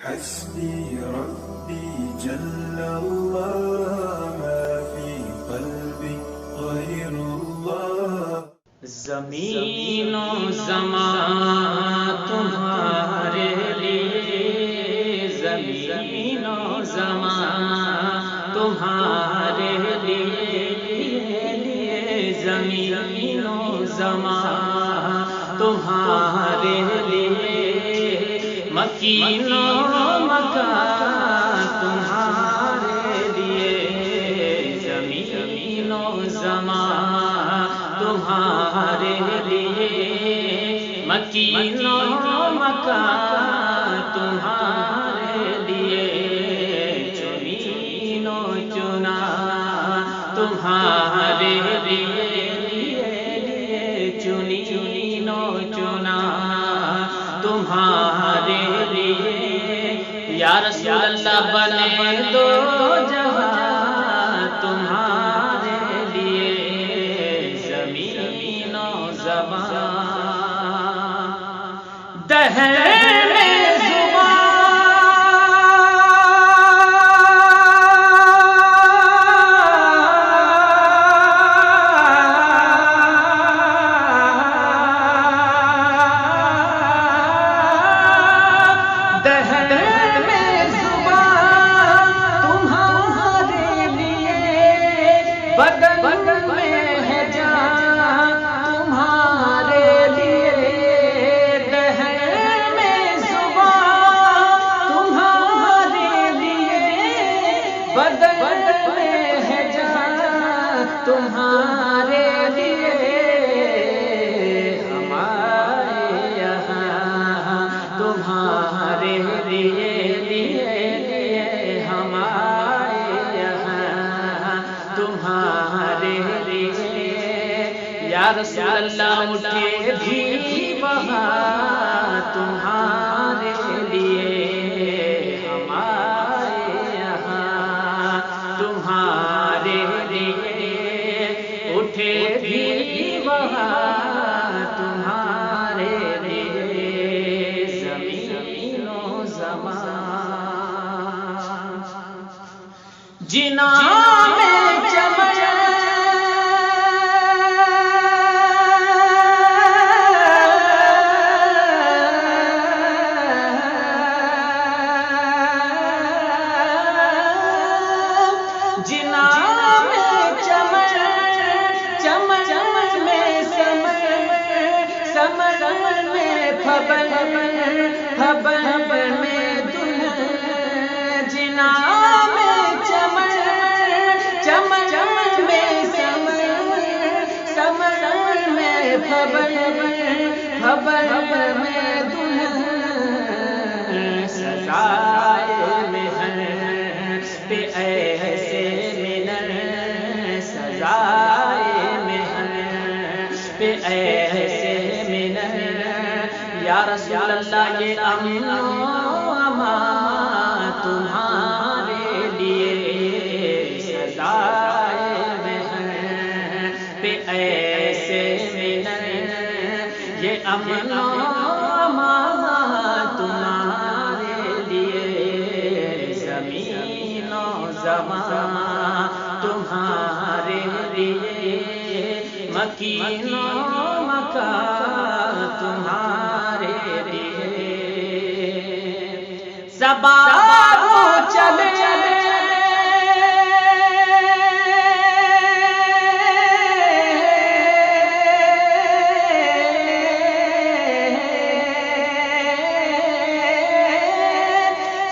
حسبي ربي جل الله ما في قلبي غير الله. زمین و زمان تمہارے لیے، زمین و زمان تمہارے لیے، زمین و زمان تمہارے لیے، مکین و مکان تمہارے لیے، زمین و زمان تمہارے لیے، مکین و مکان تمہارے لیے، چنین و چنا تمہارے لیے، چنین و چنا تمہارے لیے، یا رسول اللہ بنے دو جہاں تمہارے لیے، زمین و زمان دہر میں زبان تمہارے لیے، ہمارے یہاں تمہارے لیے، ہمارے یہاں تمہارے لیے، یا رسول اللہ اٹھے بھی وہاں تمہارے لیے، ہمارے یہاں تمہارے لیے، اٹھے بھی وہاں تمہارے لیے، زمین و زمان جنا میں چمن جنا خبر میں دلہن، جنا میں چمن، چمن میں سمر میں خبر میں دلہن، سزائے مہر پہ ایسے منر، سزائے مہر پہ ایسے منر، یا رسول اللہ یہ امن و امان تمہارے لیے، سزائے مہر پہ ایسے منر، یہ امن و امان تمہارے لیے، زمین و زمان تمہارے لیے، مکین و مکان تمہارے لیے، صبا کو چلے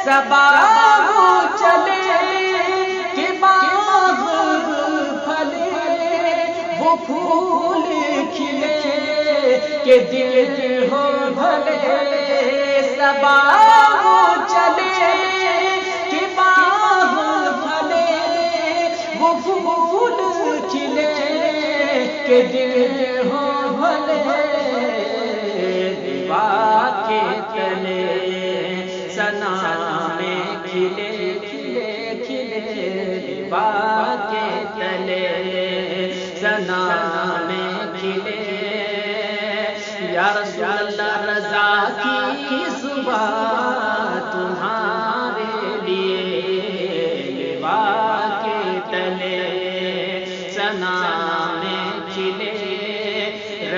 صبا کو چلے کہ باغ پھلے، وہ پھول کھلے کہ دل ہو بھلے، صبا کو چلے کہ باغ پھلے، وہ پھول کھلے کہ دل ہو بھلے، دیوا کے تلے سنا میں کھلے کھلے کھلے، دیوا کے تلے سنا میں کھلے، یا رسول اللہ رضا کی صبح تمہارے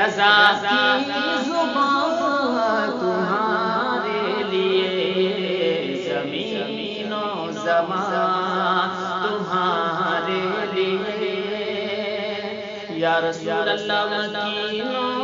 رضا کی زبان تمہارے لیے، زمین و زمان تمہارے لیے، یا رسول اللہ مکینوں